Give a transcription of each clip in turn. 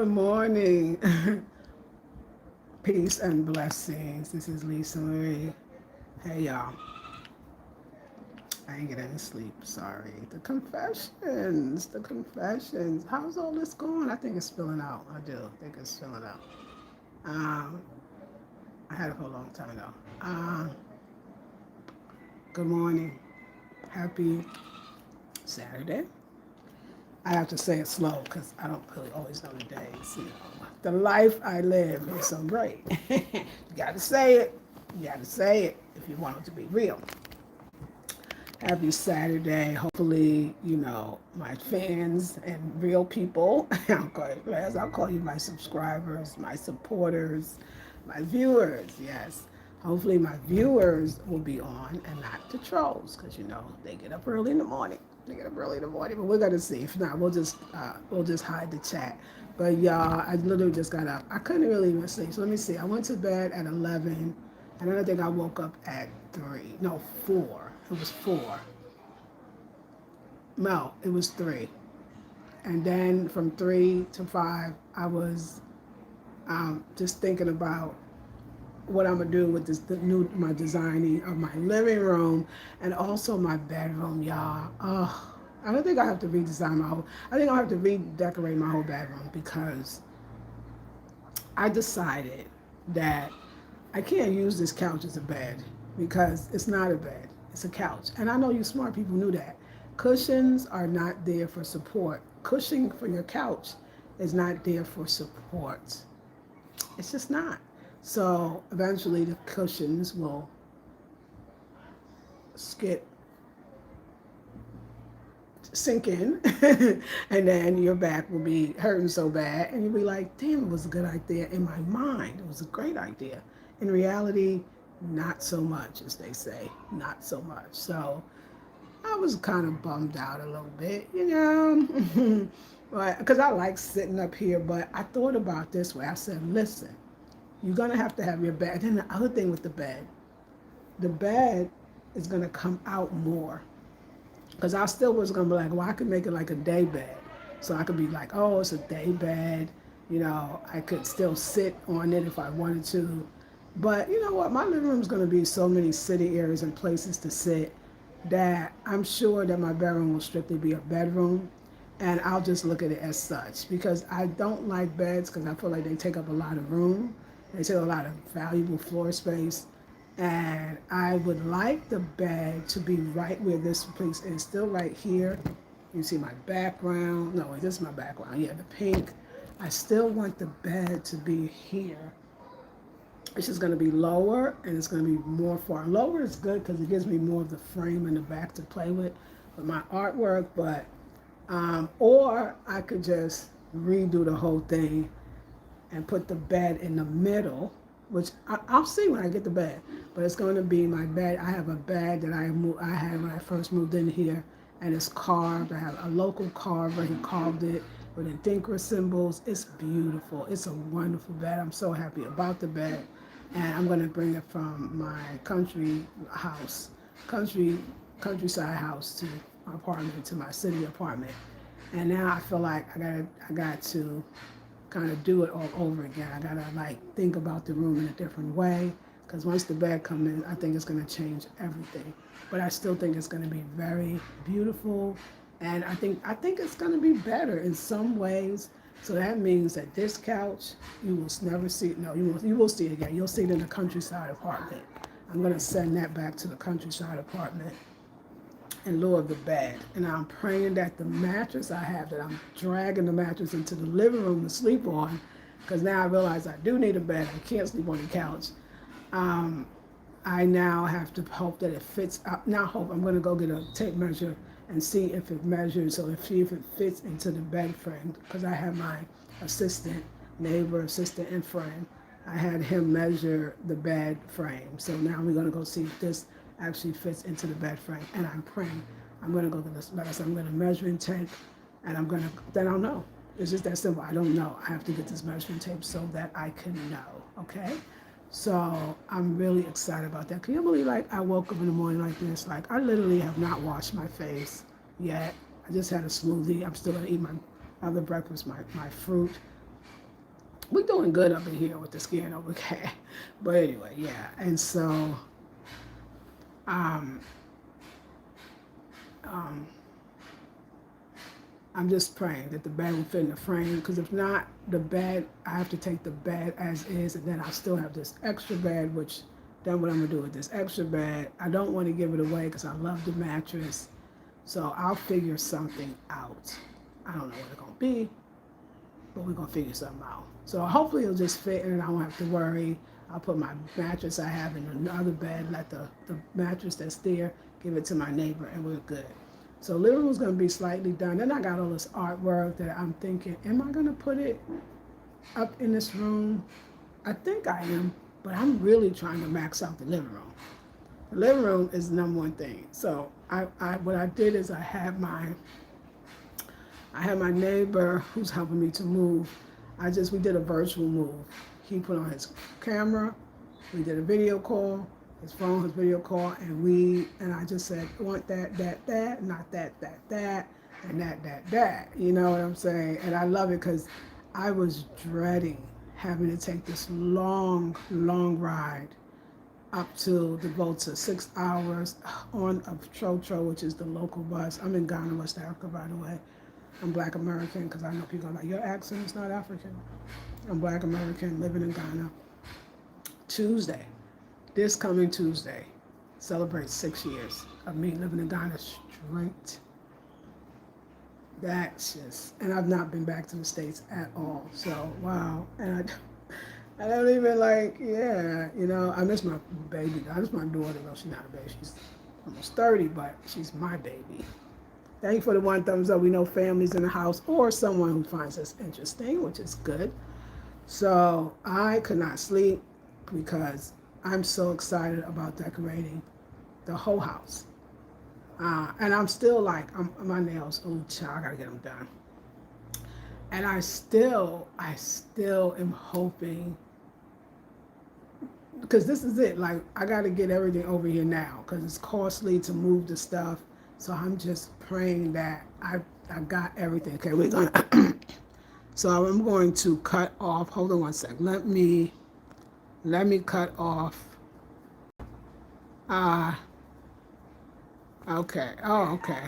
Good morning. Peace and blessings. This is Lisa Marie. Hey, y'all. I ain't getting any sleep. Sorry. The confessions. The confessions. How's all this going? I think it's spilling out. I do think it's spilling out. Um, I had it for a long time though. Good morning. Happy Saturday. I have to say it slow because I don't really always know the days. The life I live is so great. You got to say it. You got to say it if you want it to be real. Happy Saturday. Hopefully, my fans and real people, I'll call you my subscribers, my supporters, my viewers, yes. Hopefully my viewers will be on and not the trolls, because they get up early in the morning. But we're gonna see. If not, we'll just hide the chat. But y'all, I literally just got up. I couldn't really even sleep. So let me see. I went to bed at 11, and then I think I woke up at 3. No, 4. It was 4. No, it was 3. And then from 3 to 5, I was just thinking about what I'm gonna do with my designing of my living room and also my bedroom, y'all. Oh, I don't think I have to redesign my whole. I think I'll have to redecorate my whole bedroom because I decided that I can't use this couch as a bed because it's not a bed. It's a couch, and I know you smart people knew that. Cushions are not there for support. Cushioning for your couch is not there for support. It's just not. So eventually the cushions will sink in and then your back will be hurting so bad and you'll be like, damn, it was a good idea in my mind. It was a great idea. In reality, not so much, as they say, not so much. So I was kind of bummed out a little bit, but because I like sitting up here, but I thought about this way. I said, listen, you're going to have your bed. Then the other thing with the bed is going to come out more. Because I still was going to be like, well, I could make it like a day bed. So I could be like, oh, it's a day bed. I could still sit on it if I wanted to. But you know what? My living room is going to be so many city areas and places to sit that I'm sure that my bedroom will strictly be a bedroom. And I'll just look at it as such. Because I don't like beds because I feel like they take up a lot of room. They take a lot of valuable floor space. And I would like the bed to be right where this place is, still right here. You see my background. No, this is my background. Yeah, the pink. I still want the bed to be here. It's just going to be lower and it's going to be more far. Lower is good because it gives me more of the frame in the back to play with my artwork. But, or I could just redo the whole thing and put the bed in the middle, which I'll see when I get the bed. But it's going to be my bed. I have a bed that I had when I first moved in here, and it's carved. I have a local carver. He carved it with Decor symbols. It's beautiful. It's a wonderful bed. I'm so happy about the bed, and I'm going to bring it from my countryside house to my apartment, to my city apartment. And now I feel like I got to kind of do it all over again. I gotta think about the room in a different way because once the bed comes in, I think it's gonna change everything. But I still think it's gonna be very beautiful, and I think it's gonna be better in some ways. So that means that this couch you will never see it. No, you will see it again. You'll see it in the countryside apartment. I'm gonna send that back to the countryside apartment in lieu of the bed. And I'm praying that the mattress I have, that I'm dragging the mattress into the living room to sleep on, because now I realize I do need a bed. I can't sleep on the couch. I now have to hope that it fits. Not hope, I'm going to go get a tape measure and see if it measures, or see if it fits into the bed frame, because I have my neighbor, assistant, and friend. I had him measure the bed frame. So now we're going to go see if this actually fits into the bed frame, and I'm praying. I'm going to go to this, like I said, I'm going to measuring tape, and then I'll know. It's just that simple. I don't know. I have to get this measuring tape so that I can know, okay? So I'm really excited about that. Can you believe, I woke up in the morning like this? I literally have not washed my face yet. I just had a smoothie. I'm still going to eat my other breakfast, my fruit. we're doing good up in here with the skin over cat. But anyway, yeah. And so, um, um, I'm just praying that the bed will fit in the frame, because if not, the bed, I have to take the bed as is, and then I'll still have this extra bed, which then what I'm gonna do with this extra bed, I don't want to give it away because I love the mattress. So I'll figure something out. I don't know what it's gonna be, but we're gonna figure something out. So hopefully it'll just fit and I won't have to worry. I'll put my mattress I have in another bed, let the mattress that's there, give it to my neighbor, and we're good. So living room's gonna be slightly done. Then I got all this artwork that I'm thinking, am I gonna put it up in this room? I think I am, but I'm really trying to max out the living room. The living room is the number one thing. So what I did is I had my neighbor who's helping me to move. We did a virtual move. He put on his camera, we did a video call, his phone, his video call, and I just said, I want that, not that, and that. You know what I'm saying? And I love it because I was dreading having to take this long ride up to the Volta, 6 hours on a Trotro, which is the local bus. I'm in Ghana, West Africa, by the way. I'm Black American, because I know people are like, your accent is not African. I'm Black American, living in Ghana. This coming Tuesday, celebrates 6 years of me living in Ghana straight. That's just, and I've not been back to the States at all. So, wow. And I don't even I miss my baby. I miss my daughter. Well, she's not a baby. She's almost 30, but she's my baby. Thank you for the 1 thumbs up. We know families in the house or someone who finds us interesting, which is good. So I could not sleep because I'm so excited about decorating the whole house. And I'm still like, my nails, oh child, I gotta get them done. And I still am hoping, because this is it, like I gotta get everything over here now because it's costly to move the stuff. So I'm just praying that I got everything. Okay, we're gonna, so I'm going to cut off, hold on one sec. Let me cut off, okay, okay.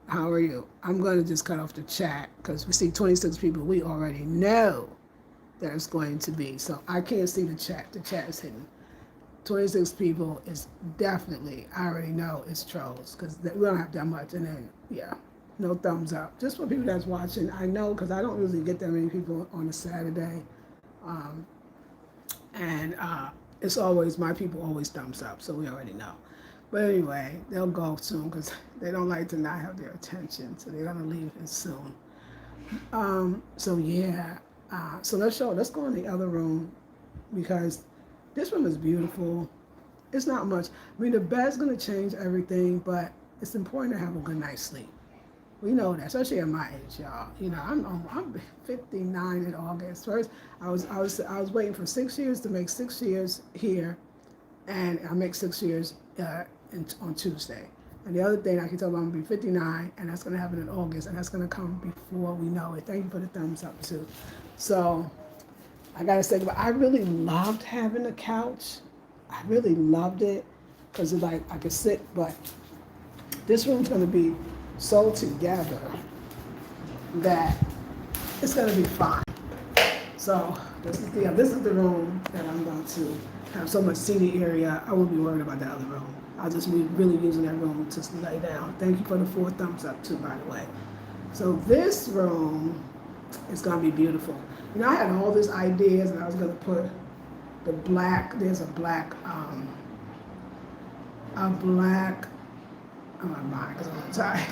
How are you? I'm going to just cut off the chat because we see 26 people. We already know there's going to be. So I can't see the chat. The chat is hidden. 26 people is definitely, I already know it's trolls because we don't have that much. And then, yeah, no thumbs up. Just for people that's watching, I know because I don't usually get that many people on a Saturday. It's always, my people always thumbs up, so we already know. But anyway, they'll go soon because they don't like to not have their attention, so they're gonna leave it soon. So yeah, so let's go in the other room because this room is beautiful. It's not much. I mean, the bed's gonna change everything, but it's important to have a good night's sleep. We know that, especially at my age, y'all. You know, I'm 59 in August. First, I was waiting for 6 years to make 6 years here, and I make 6 years on Tuesday. And the other thing I can tell you, I'm gonna be 59, and that's gonna happen in August, and that's gonna come before we know it. Thank you for the thumbs up too. So I gotta say, I really loved having a couch. I really loved it because it's like I could sit, but this room's gonna be so together that it's gonna be fine. So this is the room that I'm going to have so much seating area. I won't be worried about the other room. I'll just be really using that room to lay down. Thank you for the 4 thumbs up too, by the way. So this room is gonna be beautiful. You know, I had all these ideas and I was gonna put the black, there's a black, I'm not buying because I'm tired.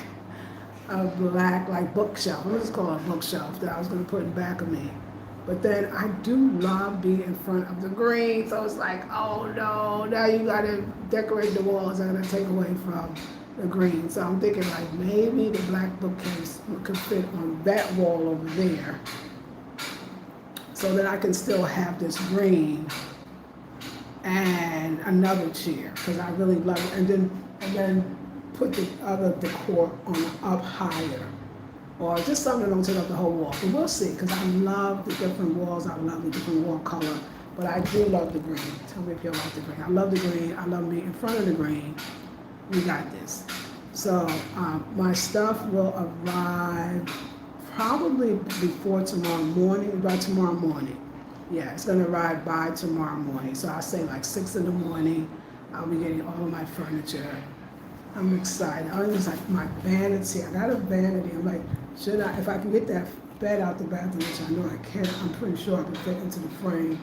A black like bookshelf. Let's just call it a bookshelf that I was gonna put in back of me. But then I do love being in front of the green, so it's like, oh no, now you gotta decorate the walls that are gonna take away from the green. So I'm thinking like maybe the black bookcase could fit on that wall over there, so that I can still have this green and another chair because I really love it. And then put the other decor on up higher or just something that don't take up the whole wall. But we'll see, because I love the different walls. I love the different wall color. But I do love the green. Tell me if you like the green. I love the green. I love being in front of the green. We got this. So my stuff will arrive probably before tomorrow morning, by tomorrow morning. Yeah, it's gonna arrive by tomorrow morning. So I say like 6 in the morning, I'll be getting all of my furniture. I'm excited. I was like, my vanity. I got a vanity. I'm like, should I, if I can get that bed out the bathroom, which I know I can, I'm pretty sure I can fit into the frame,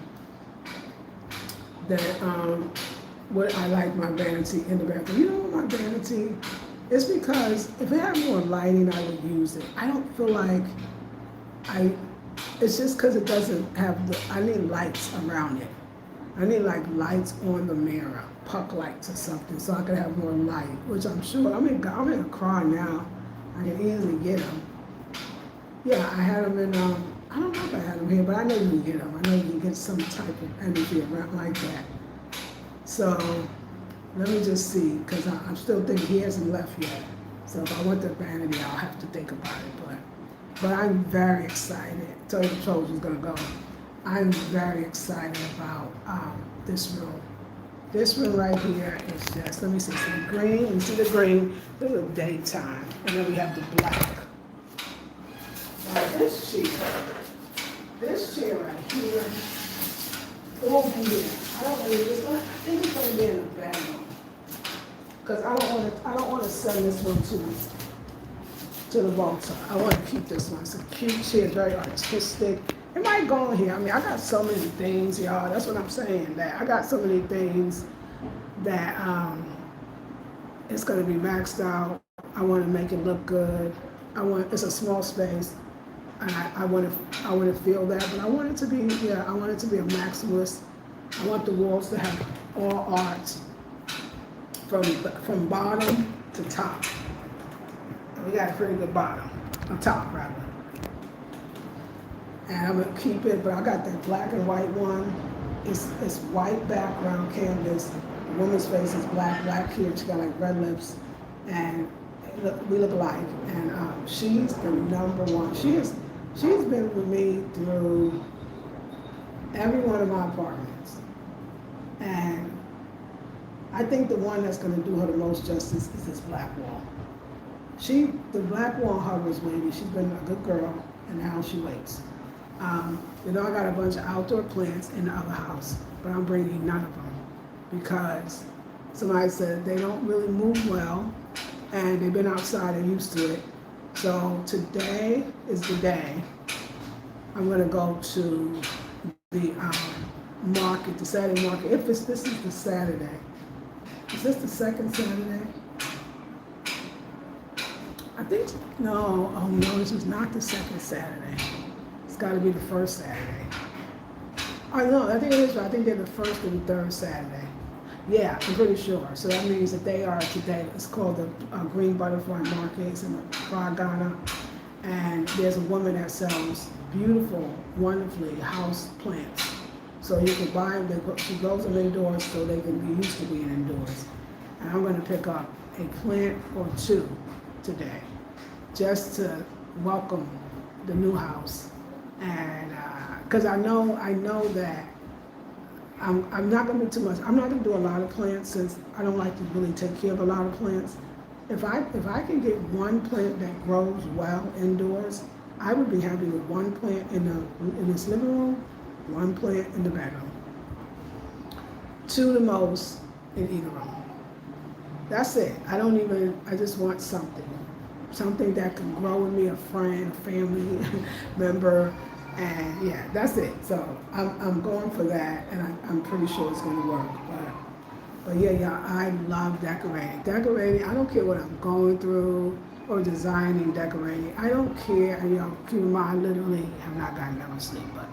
that what I like my vanity in the bathroom. You know what my vanity? It's because if it had more lighting, I would use it. I don't feel like it's just because it doesn't have I need lights around it. I need like lights on the mirror, puck lights or something, so I can have more light, which I'm sure, I'm in a car now. I can easily get them. Yeah, I had them in, I don't know if I had them here, but I know you can get them. I know you can get some type of energy around like that. So let me just see, because I'm still thinking he hasn't left yet. So if I want the vanity, I'll have to think about it. But I'm very excited. Tell you the truth, who's gonna go. I'm very excited about this room. This room right here is just, let me see, so the green, you see the green, this is daytime, and then we have the black. Now this chair right here, it won't be here. I don't know, I think it's gonna be in the bedroom. Because I don't want to send this one to the Volta. I want to keep this one. It's a cute chair, very artistic. It might go in here. I mean, I got so many things, y'all. That's what I'm saying. That I got so many things that it's going to be maxed out. I want to make it look good. It's a small space, and I want to feel that. But I want it to be I want it to be a maximalist. I want the walls to have all art from bottom to top. And we got a pretty good bottom, top rather. And I'm gonna keep it, but I got that black and white one. It's white background canvas. The woman's face is black here. She got like red lips, and we look alike. And she's the number one. She's been with me through every one of my apartments, and I think the one that's going to do her the most justice is this black wall. The black wall hovers with me. She's been a good girl, and now she waits. I got a bunch of outdoor plants in the other house, but I'm bringing none of them because somebody said they don't really move well, and they've been outside and used to it. So today is the day I'm going to go to the market, the Saturday market. This is the Saturday. Is this the second Saturday? I think, no, this is not the second Saturday. It's got to be the first Saturday. Oh, no, I think it is. I think they're the first and the third Saturday. Yeah, I'm pretty sure. So that means that they are today. It's called the Green Butterfly Market. It's in Accra, Ghana. And there's a woman that sells beautiful, wonderfully house plants. So you can buy them, she grows them indoors so they can be used to being indoors. And I'm gonna pick up a plant or two today, just to welcome the new house. And because I know that I'm not gonna do too much. I'm not gonna do a lot of plants since I don't like to really take care of a lot of plants. If I can get one plant that grows well indoors, I would be happy with one plant in this living room, one plant in the bedroom, two the most in either room. That's it. I just want something that can grow with me, a friend, a family member, and yeah, that's it. So I'm going for that, and I'm pretty sure it's going to work. But yeah, I love decorating. Decorating, I don't care what I'm going through, or designing, decorating. I don't care, keep in mind, I literally have not gotten enough sleep, but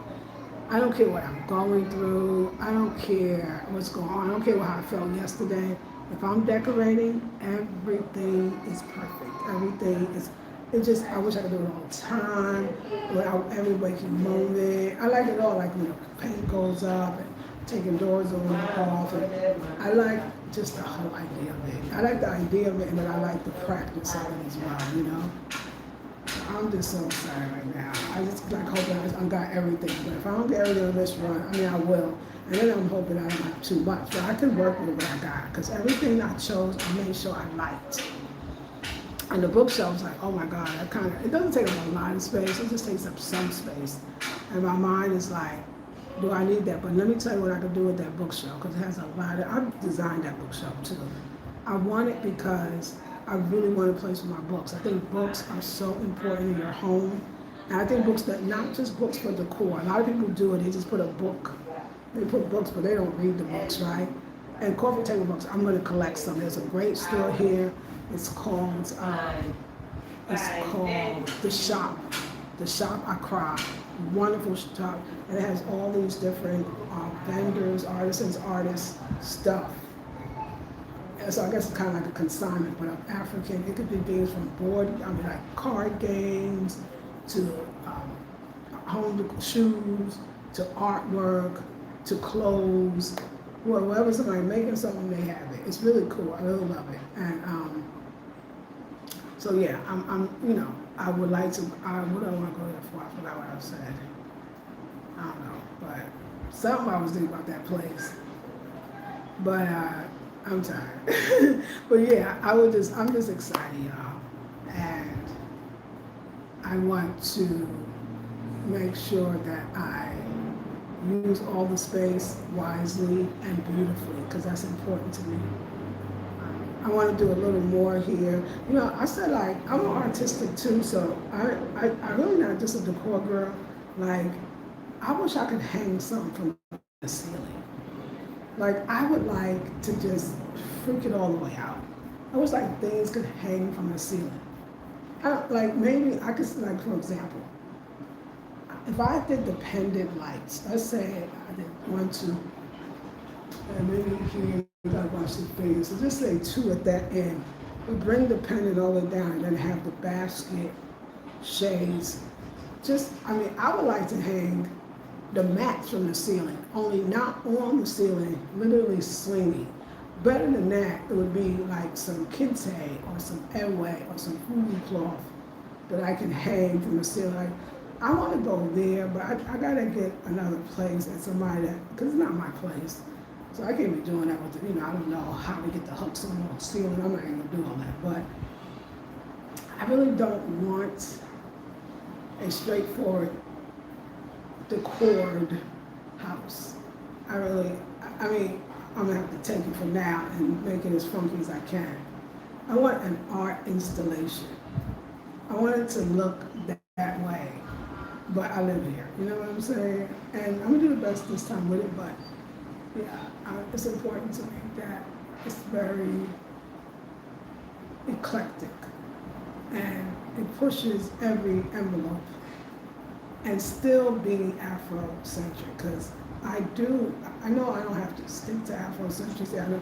I don't care what I'm going through. I don't care what's going on. I don't care how I felt yesterday. If I'm decorating, everything is perfect. Everything is, I wish I could do it all the time, without every waking moment. I like it all, like when the paint goes up and taking doors off. And I like just the whole idea of it. I like the idea of it, and then I like the practice of it as well, I'm just so excited right now. I just like hoping I got everything. But if I don't get everything on this run, I mean I will. And then I'm hoping I don't have too much. But I can work with what I got. Because everything I chose, I made sure I liked. And the bookshelf's like, oh my God, it doesn't take up a lot of space. It just takes up some space. And my mind is like, do I need that? But let me tell you what I can do with that bookshelf. Because it has a lot of, I've designed that bookshelf too. I want it because I really want a place for my books. I think books are so important in your home. And I think books that, not just books for decor. A lot of people do it, they just put a book. They put books, but they don't read the books, right? And coffee table books, I'm gonna collect some. There's a great store here. It's called The Shop. The Shop Accra. Wonderful shop. And it has all these different vendors, artisans, artists, stuff. So I guess it's kind of like a consignment, but of African. It could be things from like card games to home shoes to artwork to clothes. Whoever somebody making something, they have it. It's really cool. I really love it. And so yeah, I would like to. What do I want to go there for? I forgot what I said. I don't know, but something I was thinking about that place. But I'm tired. But yeah, I'm just excited, y'all. And I want to make sure that I use all the space wisely and beautifully, because that's important to me. I want to do a little more here. I said, like, I'm an artistic too, so I really not just a decor girl. Like, I wish I could hang something from the ceiling. Like, I would like to just freak it all the way out. I wish like things could hang from the ceiling. Maybe I could, like, for example, if I did the pendant lights, let's say I did 1, 2, and maybe here you gotta watch the fingers. So just say 2 at that end, but bring the pendant all the way down and then have the basket, shades. I would like to hang the mats from the ceiling, only not on the ceiling, literally swinging. Better than that, it would be like some kente or some airway or some food cloth that I can hang from the ceiling. Like, I want to go there, but I gotta get another place and somebody because it's not my place. So I can't be doing that with I don't know how to get the hooks on the ceiling. I'm not even gonna do all that. But I really don't want a straightforward decored house. I'm gonna have to take it for now and make it as funky as I can. I want an art installation. I want it to look that way, but I live here. You know what I'm saying? And I'm gonna do the best this time with it, but yeah, it's important to me that it's very eclectic and it pushes every envelope and still being Afrocentric, because I know I don't have to stick to Afrocentric.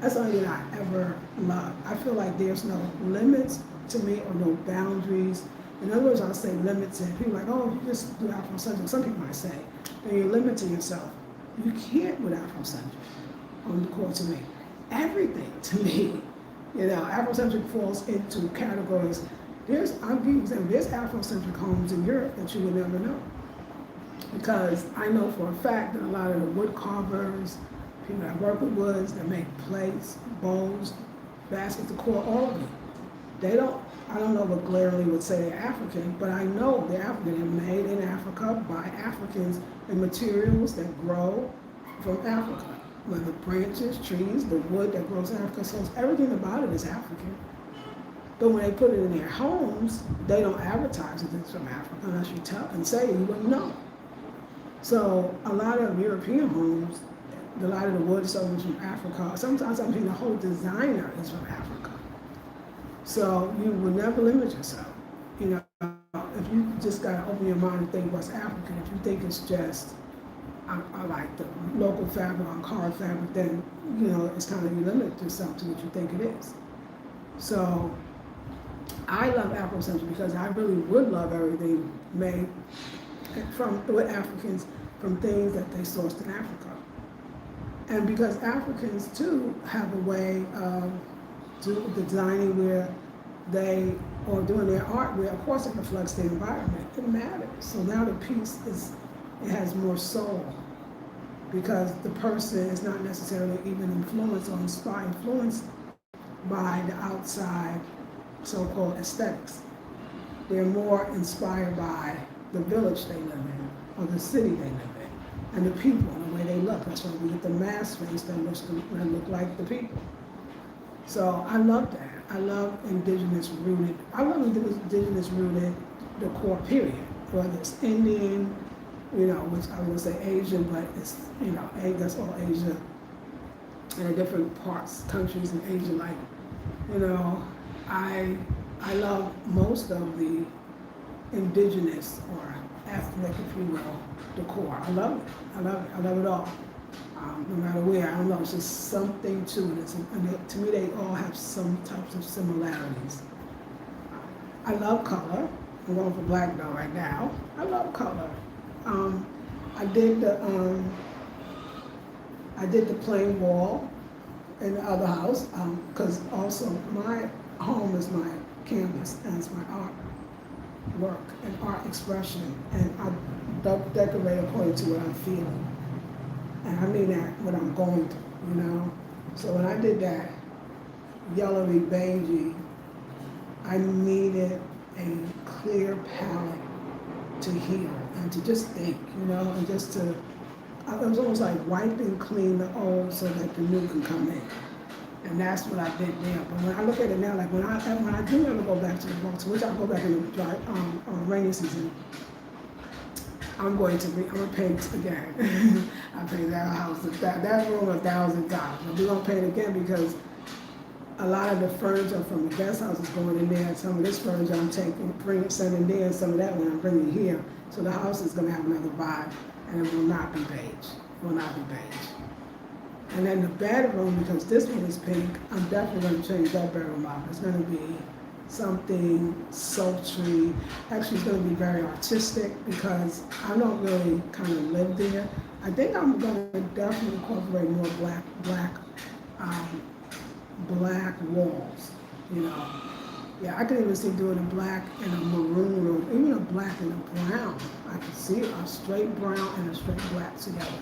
That's the only thing I ever loved. I feel like there's no limits to me or no boundaries. In other words, I'll say limits and people are like, oh, you just do Afrocentric. Some people might say, then you're limiting yourself. You can't with Afrocentric on the core to me. Everything to me, Afrocentric falls into categories. I'll give you an example. There's Afrocentric homes in Europe that you would never know. Because I know for a fact that a lot of the wood carvers, people that work with woods, that make plates, bowls, baskets, decor, all of it, I don't know what glaringly would say they're African, but I know they're African. They're made in Africa by Africans and materials that grow from Africa. Whether branches, trees, the wood that grows in Africa, so everything about it is African. But when they put it in their homes, they don't advertise that it's from Africa unless you tell and say you wouldn't know. So a lot of European homes, a lot of the wood stuff is from Africa. Sometimes I mean the whole designer is from Africa. So you will never limit yourself. If you just gotta open your mind and think what's African, if you think it's just I like the local fabric on card fabric, then it's kind of you limit yourself to what you think it is. So I love Afrocentric because I really would love everything made with Africans from things that they sourced in Africa. And because Africans too have a way of designing where they, or doing their artwork, of course it reflects the environment. It matters. So now the piece it has more soul because the person is not necessarily even influenced or influenced by the outside so-called aesthetics. They're more inspired by the village they live in or the city they live in and the people and the way they look. That's why we get the mask face that look like the people. So I love that. I love indigenous rooted decor, period. Whether it's Indian, which I would say Asian, but it's, that's all Asia. And different parts, countries in Asia, I love most of the indigenous or ethnic, if you will, decor. I love it. I love it all. No matter where, I don't know, it's just something to it. And to me, they all have some types of similarities. I love color. I'm going for black though right now. I love color. I did the plain wall in the other house because also my home is my canvas and it's my art work and art expression, and I decorate according to what I'm feeling. And I mean that what I'm going through, So when I did that yellowy beigey, I needed a clear palette to heal and to just think, and just to, it was almost like wiping clean the old so that the new can come in. And that's what I did there. But when I look at it now, like when I do ever go back to the vault, which I'll go back in the rainy season, I'm gonna paint again. I painted that house, that room 1,000 times. But we're gonna paint again because a lot of the furniture from the guest house is going in there. Some of this furniture I'm sending there, and some of that one I'm bringing here. So the house is gonna have another vibe, and it will not be beige. It will not be beige. And then the bedroom, because this one is pink, I'm definitely gonna change that bedroom up. It's gonna be something sultry. Actually, it's gonna be very artistic because I don't really kind of live there. I think I'm gonna definitely incorporate more black walls, Yeah, I could even see doing a black and a maroon or even a black and a brown. I could see a straight brown and a straight black together.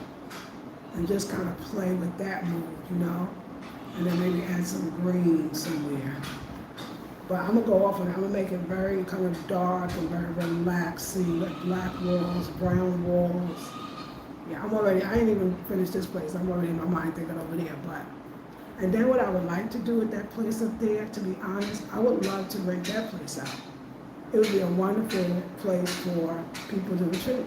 And just kind of play with that mood, And then maybe add some green somewhere. But I'm gonna go off on it. I'm gonna make it very kind of dark and very relaxing, like black walls, brown walls. Yeah, I ain't even finished this place. I'm already in my mind thinking over there, and then what I would like to do with that place up there, to be honest, I would love to rent that place out. It would be a wonderful place for people to retreat.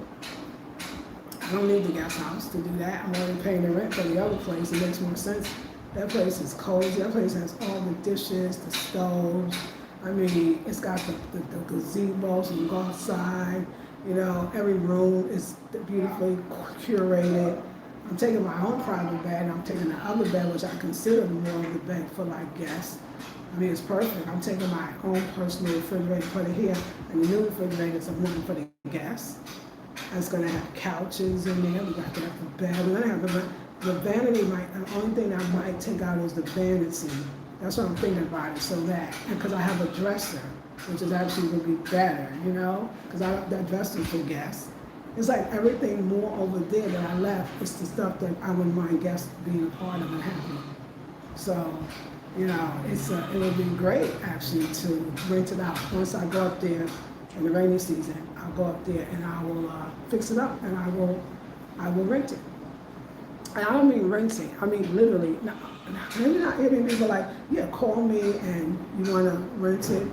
I don't need the guest house to do that. I'm already paying the rent for the other place. It makes more sense. That place is cozy. That place has all the dishes, the stoves. I mean, it's got the gazebo, so you can go outside. Every room is beautifully curated. I'm taking my own private bed, and I'm taking the other bed, which I consider more of the bed for guests. I mean, it's perfect. I'm taking my own personal refrigerator, put it here, and the new refrigerator is one for the guests. And it's gonna have couches in there. We got to have the bed. We're gonna have the vanity. The only thing I might take out is the vanity. That's what I'm thinking about it. So because I have a dresser, which is actually gonna be better, because that dresser for guests. It's like everything more over there that I left is the stuff that I wouldn't mind guests being a part of and having. So, it would be great actually to rent it out. Once I go up there in the rainy season, I'll go up there and I will fix it up and I will rent it. And I don't mean renting, I mean literally. Maybe not hearing people call me and you want to rent it.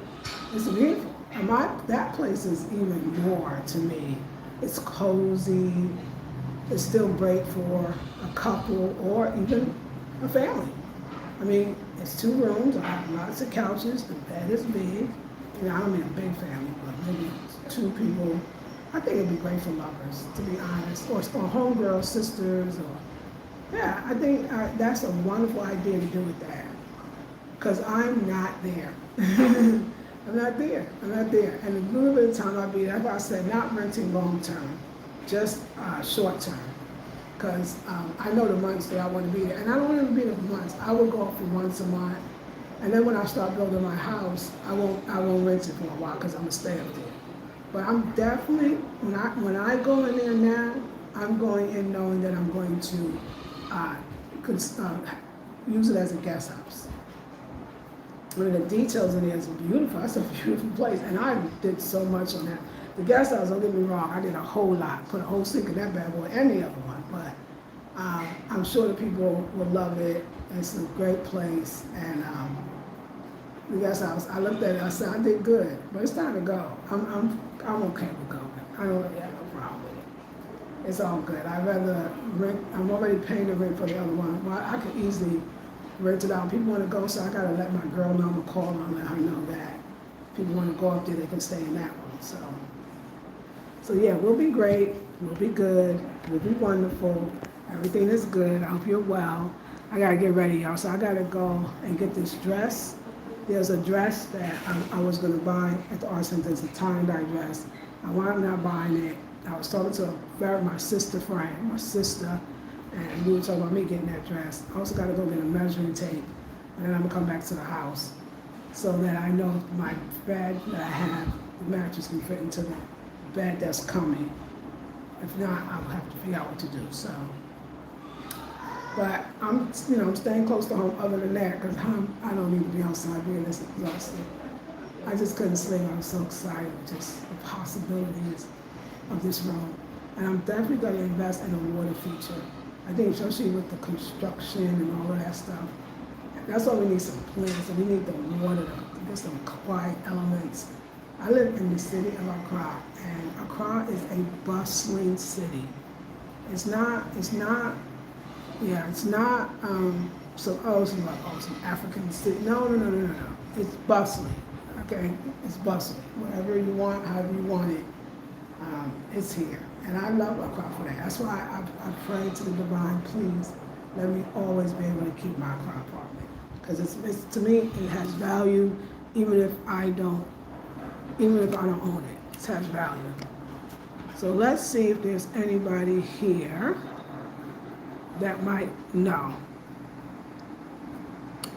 It's beautiful. And that place is even more to me. It's cozy. It's still great for a couple or even a family. I mean, it's 2 rooms. I have lots of couches. The bed is big. I don't mean a big family, but maybe 2 people. I think it'd be great for lovers, to be honest, or homegirls, sisters, I think that's a wonderful idea to do with that. Because I'm not there. I'm not there. And a little bit of time I'll be there. That's why I said not renting long term, just short term. Because I know the months that I want to be there. And I don't want to be there for months. I will go for once a month And then when I start building my house, I won't rent it for a while because I'm gonna stay up there. But I'm definitely, when I go in there now, I'm going in knowing that I'm going to uh, use it as a guest house. One of the details in there is beautiful. That's a beautiful place, and I did so much on that. The guest house, don't get me wrong, I did a whole lot. Put a whole sink in that bad boy and the other one, but I'm sure the people will love it. It's a great place, and the guest house. I looked at it. I said I did good, but it's time to go. I'm okay with going. I don't really have no problem with it. It's all good. I'd rather rent. I'm already paying the rent for the other one. Well, I could easily rent it out. People want to go, so I gotta let my girl know. I'm gonna call her and let her know that people want to go up there. They can stay in that one. So yeah, we'll be great. We'll be good. We'll be wonderful. Everything is good. I hope you're well. I gotta get ready, y'all. So I gotta go and get this dress. There's a dress that I was gonna buy at the art center. It's a tie-dye dress. I wound up not buying it. I was talking to my sister friend, and we were talking about me getting that dress. I also gotta go get a measuring tape, and then I'm gonna come back to the house so that I know my bed that I have, the mattress can fit into the bed that's coming. If not, I'll have to figure out what to do. So, but I'm staying close to home. Other than that, because I don't need to be outside being this exhausted. I just couldn't sleep. I was so excited with just the possibilities of this room, and I'm definitely going to invest in a water feature. I think, especially with the construction and all of that stuff, that's why we need some plants, and we need the water to get some quiet elements. I live in the city of Accra, and Accra is a bustling city. It's not some African city. No. It's bustling. Okay, it's bustling. Whatever you want, however you want it, it's here. And I love Accra for that. That's why I pray to the divine, please let me always be able to keep my Accra apartment. Because it's to me, it has value, even if I don't own it. It has value. So let's see if there's anybody here that might know.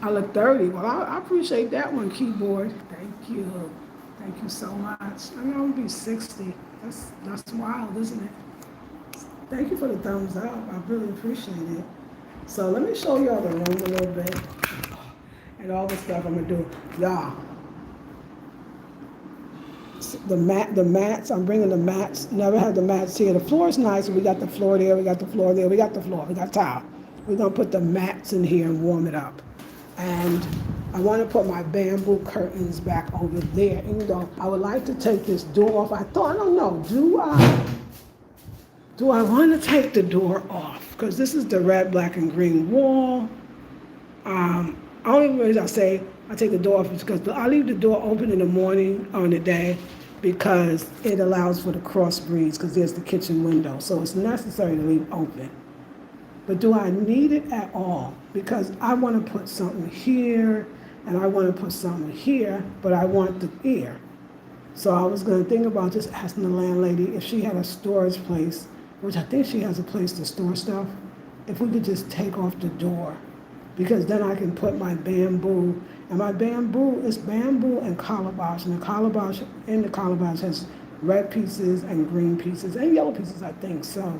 I look 30. Well, I appreciate that one, keyboard. Thank you. Thank you so much. I know I'm gonna be 60. That's wild, isn't it? Thank you for the thumbs up. I really appreciate it. So let me show y'all the room a little bit and all the stuff I'm gonna do. Y'all, the mats, I'm bringing the mats. Never had the mats here. The floor is nice. We got the floor there, we got the floor there, we got the floor, we got tile. We're gonna put the mats in here and warm it up. And I want to put my bamboo curtains back over there. Even though I would like to take this door off. I don't know, do I want to take the door off? Because this is the red, black, and green wall. Only reason I say I take the door off is because I leave the door open in the morning on the day because it allows for the cross breeze because there's the kitchen window. So it's necessary to leave open. But do I need it at all? Because I want to put something here and I want to put something here, but I want the ear. So I was going to think about just asking the landlady if she had a storage place, which I think she has a place to store stuff, if we could just take off the door. Because then I can put my bamboo, and my bamboo is bamboo and calabash, and the calabash has red pieces and green pieces and yellow pieces, I think. So,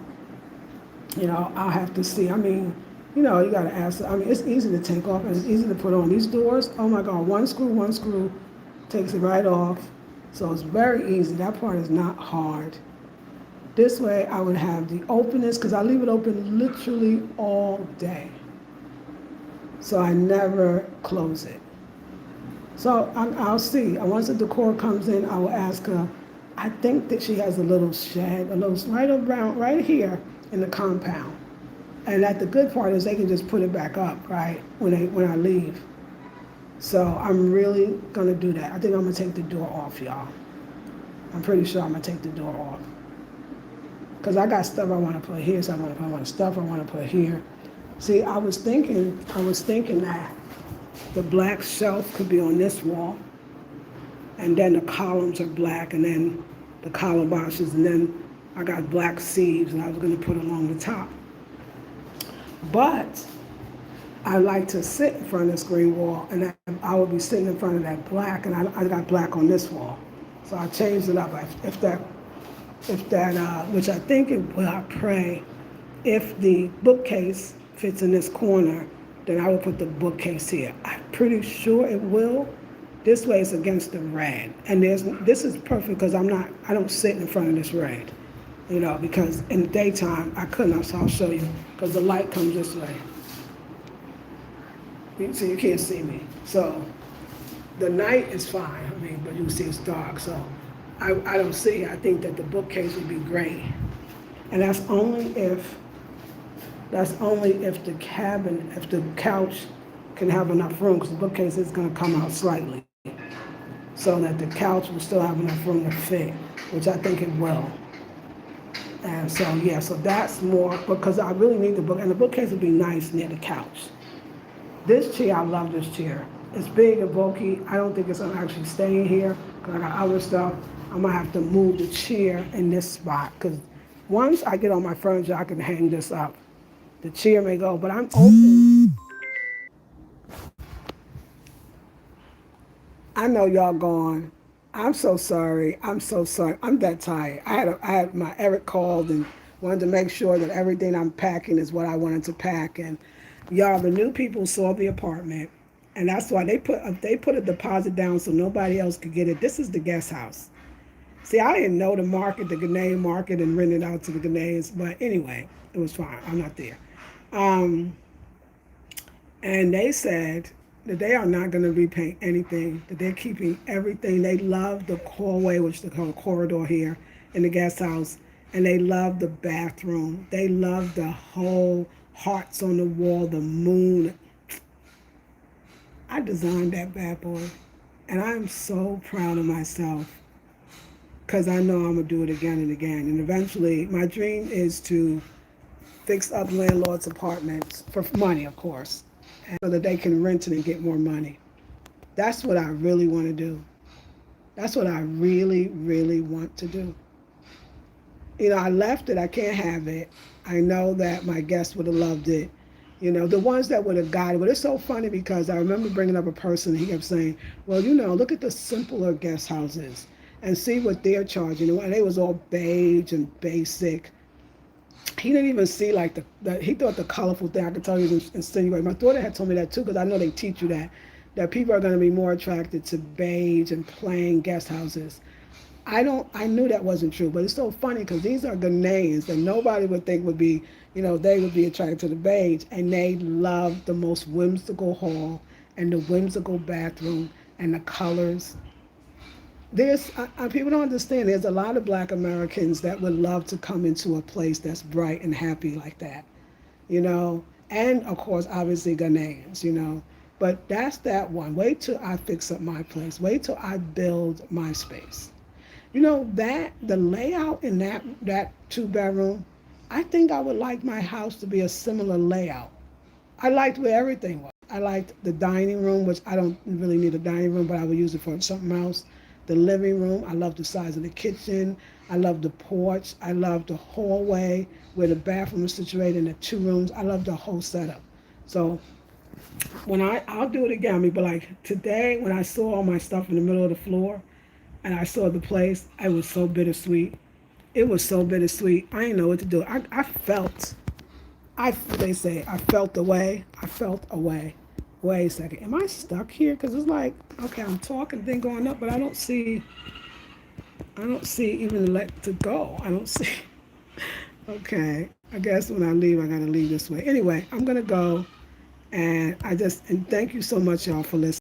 I'll have to see. I mean, you got to ask. I mean, it's easy to take off and it's easy to put on. These doors, oh my God, one screw takes it right off. So it's very easy. That part is not hard. This way I would have the openness, because I leave it open literally all day. So I never close it. So I'll see. Once the Decor comes in, I will ask her. I think that she has a little shed, right here in the compound. And the good part is they can just put it back up, right, when I leave. So I'm really gonna do that. I think I'm gonna take the door off, y'all. I'm pretty sure I'm gonna take the door off. Because I got stuff I wanna put here, so I want stuff I wanna put here. See, I was thinking that the black shelf could be on this wall, and then the columns are black, and then the calabashes, and then I got black sieves, and I was gonna put along the top. But I like to sit in front of this green wall, and I would be sitting in front of that black, and I got black on this wall. So I changed it up. If that, which I think it will, I pray, if the bookcase fits in this corner, then I will put the bookcase here. I'm pretty sure it will. This way it's against the red. And this is perfect because I don't sit in front of this red, because in the daytime I couldn't, so I'll show you, because the light comes this way. So you can't see me. So the night is fine, but you can see it's dark, so I don't see. I think that the bookcase would be great. And that's only if the couch can have enough room, because the bookcase is going to come out slightly, so that the couch will still have enough room to fit, which I think it will. And so, yeah, so that's more, because I really need the book, and the bookcase would be nice near the couch. This chair, I love this chair. It's big and bulky. I don't think it's going to actually stay in here, because I got other stuff. I'm going to have to move the chair in this spot, because once I get on my furniture, I can hang this up. The chair may go, but I'm open. I know y'all gone. I'm so sorry. I'm so sorry. I'm that tired. I had my Eric called and wanted to make sure that everything I'm packing is what I wanted to pack. And y'all, the new people saw the apartment, and that's why they put a deposit down so nobody else could get it. This is the guest house. See, I didn't know the Ghanaian market, and rent it out to the Ghanaians. But anyway, it was fine. I'm not there. And they said that they are not going to repaint anything, that they're keeping everything. They love the hallway, which they call corridor here in the guest house, and they love the bathroom. They love the whole hearts on the wall, the moon. I designed that bad boy, and I'm so proud of myself, because I know I'm going to do it again and again. And eventually, my dream is to fix up landlords' apartments for money, of course, so that they can rent it and get more money. That's what I really want to do. That's what I really, really want to do. I left it. I can't have it. I know that my guests would have loved it. The ones that would have got it. But it's so funny, because I remember bringing up a person, and he kept saying, well, look at the simpler guest houses and see what they're charging. And they was all beige and basic. He didn't even see he thought the colorful thing, I could tell he was insinuating. My daughter had told me that too, because I know they teach you that people are going to be more attracted to beige and plain guest houses. I knew that wasn't true, but it's so funny, because these are Ghanaians that nobody would think would be, they would be attracted to the beige, and they love the most whimsical hall and the whimsical bathroom and the colors. People don't understand, there's a lot of Black Americans that would love to come into a place that's bright and happy like that, and of course, obviously Ghanaians, but that's that one. Wait till I fix up my place. Wait till I build my space. That the layout in that 2-bedroom, I think I would like my house to be a similar layout. I liked where everything was. I liked the dining room, which I don't really need a dining room, but I would use it for something else. The living room, I love the size of the kitchen. I love the porch. I love the hallway where the bathroom is situated in the 2 rooms. I love the whole setup. So when I'll do it again, but like today, when I saw all my stuff in the middle of the floor and I saw the place, it was so bittersweet. It was so bittersweet. I didn't know what to do. I felt away. I felt away. Wait a second. Am I stuck here? Because it's like, okay, I'm talking, thing going up, but I don't see even the let to go. I don't see. Okay. I guess when I leave, I got to leave this way. Anyway, I'm going to go. And thank you so much, y'all, for listening.